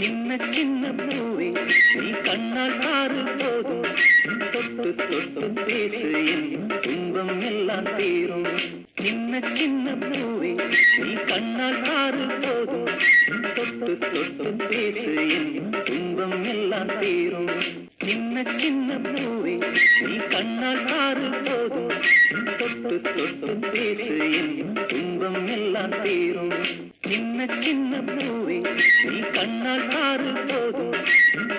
சின்ன சின்ன பூவே நீ கண்ணால் பாரு போதும், தொட்டு தொட்டு பேசு என் துன்பம் எல்லாம் தீரும். சின்ன சின்ன பூவே நீ கண்ணால் பாரு போதும், தொட்டு தொட்டு பேசு என் துன்பம் எல்லாம் தீரும். சின்ன சின்ன பூவே நீ கண்ணால் பாரு போதும், தொட்டு தொட்டு பேசு என் துன்பம் எல்லாம் தீரும். சின்ன சின்ன பூவே நீ கண்ணால் பாரு போதும்,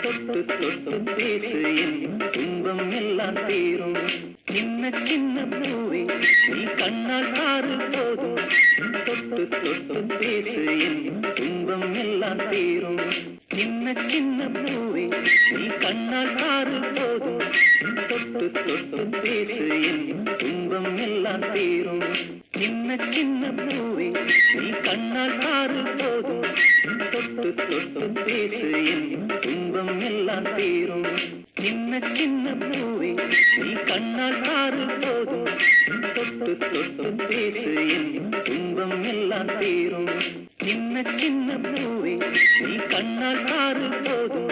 தொட்டு தொட்டு பேசு என் துன்பம் எல்லாம் தீரும். சின்ன சின்ன பூவே நீ கண்ணால் பாரு போதும், தொட்டு தொட்டு பேசு என் துன்பம் எல்லாம் தீரும். சின்ன சின்ன பூவே நீ கண்ணால் பாரு போதும், தொட்டு தொட்டு பேசு என் துன்பம் எல்லாம் தீரும். சின்ன சின்ன பூவே நீ கண்ணால் பாரு போதும், தொட்டு தொட்டு பேசு என் துன்பம் எல்லாம் தீரும். சின்ன சின்ன பூவே நீ கண்ணால் பாரு போதும், தொட்டு தொட்டு பேசு என் துன்பம் எல்லாம் தீரும். சின்ன சின்ன பூவே நீ கண்ணால் பாரு போதும்,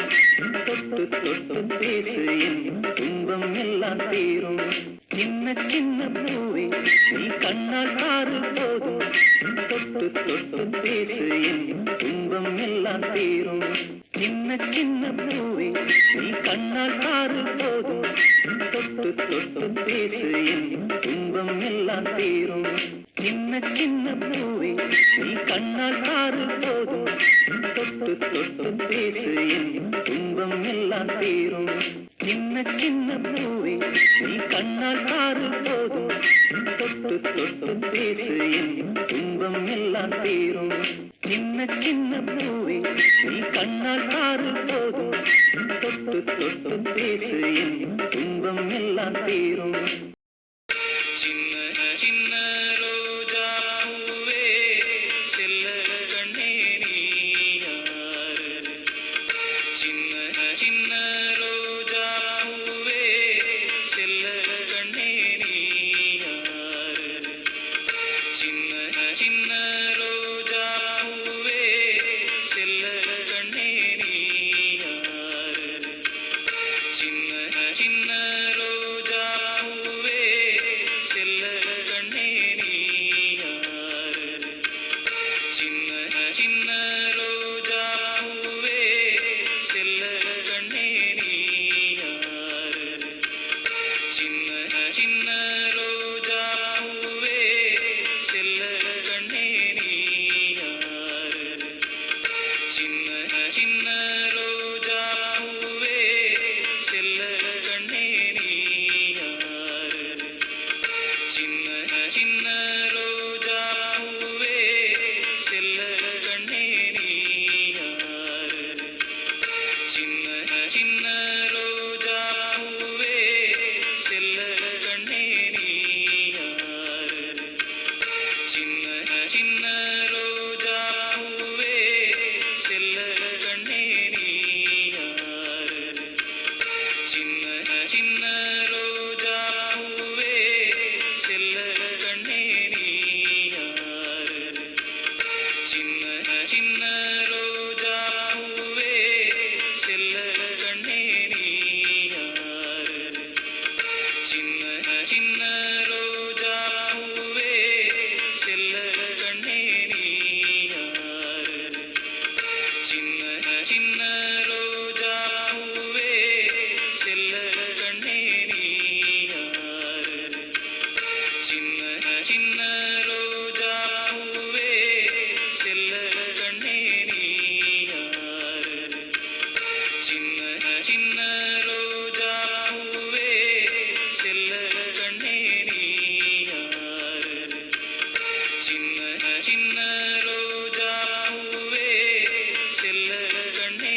தொட்டு தொட்டு பேசு என் துன்பம் எல்லாம் தீரும். சின்ன சின்ன பூவே நீ கண்ணால் பாரு போதும், தொட்டு தொட்டு பேசு என் துன்பம் எல்லாம் தீரும். சின்ன சின்ன பூவே நீ கண்ணால் பாரு போதும், தொட்டு தொட்டு பேசு என் துன்பம் எல்லாம் தீரும். சின்ன சின்ன பூவே நீ கண்ணால் பாரு போதும், தொட்டு தொட்டு பேசு என் துன்பம் எல்லாம் தீரும். சின்ன சின்ன பூவே நீ கண்ணால் பாரு போதும், தொட்டு தொட்டு பேசு என் துன்பம் எல்லாம் தீரும். சின்ன சின்ன பூவே நீ கண்ணால் பாரு போதும், தொட்டு தொட்டு பேசு என் துன்பம் எல்லாம் தீரும். சின்ன சின்ன ரோஜா பூவே செல்ல கண்ணே நீ யாரு, சின்ன சின்ன ரோஜா பூவே செல்ல கண்ணே நீ யாரு, சின்ன சின்ன ரோஜா பூவே செல்ல கண்ணே நீ யாரு, சின்ன சின்ன ரோஜா பூவே செல்ல கண்ணே நீ யாரு, சின்ன சின்ன ரோஜா பூவே செல்ல கண்ணே நீ யாரு, சின்ன சின்ன ரோஜா பூவே செல்ல கண்ணே நீ யாரு, சின்ன சின்ன ரோஜா பூவே செல்ல கண்ணே நீ யாரு, சின்ன சின்ன ரோஜா பூவே செல்ல கண்ணே நீ யாரு, சின்ன சின்ன ரோஜா பூவே செல்ல கண்ணே நீ யாரு, சின்ன சின்ன ரோஜா பூவே செல்ல கண்ணே நீ யாரு, சின்ன சின்ன ரோஜா பூவே செல்ல கண்ணே நீ யாரு, சின்ன சின்ன ரோஜா பூவே செல்ல கண்ணே நீ யாரு, சின்ன சின்ன ரோஜா பூவே செல்ல கண்ணே நீ யாரு, சின்ன சின்ன ரோஜா பூவே செல்ல கண்ணே நீ யாரு, சின்ன சின்ன ரோஜா பூவே செல்ல கண்ணே நீ யாரு, சின்ன சின்ன ரோஜா பூவே செல்ல கண்ணே நீ யாரு, சின்ன சின்ன ரோஜா பூவே செல்ல கண்ணே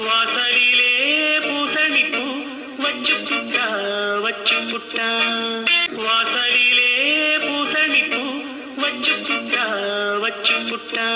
வாசலிலே பூசணிப்பூ வச்சு புட்டா வச்சு புட்டா வாசலிலே பூசணிப்பூ வச்சு புட்டா வச்சு புட்டா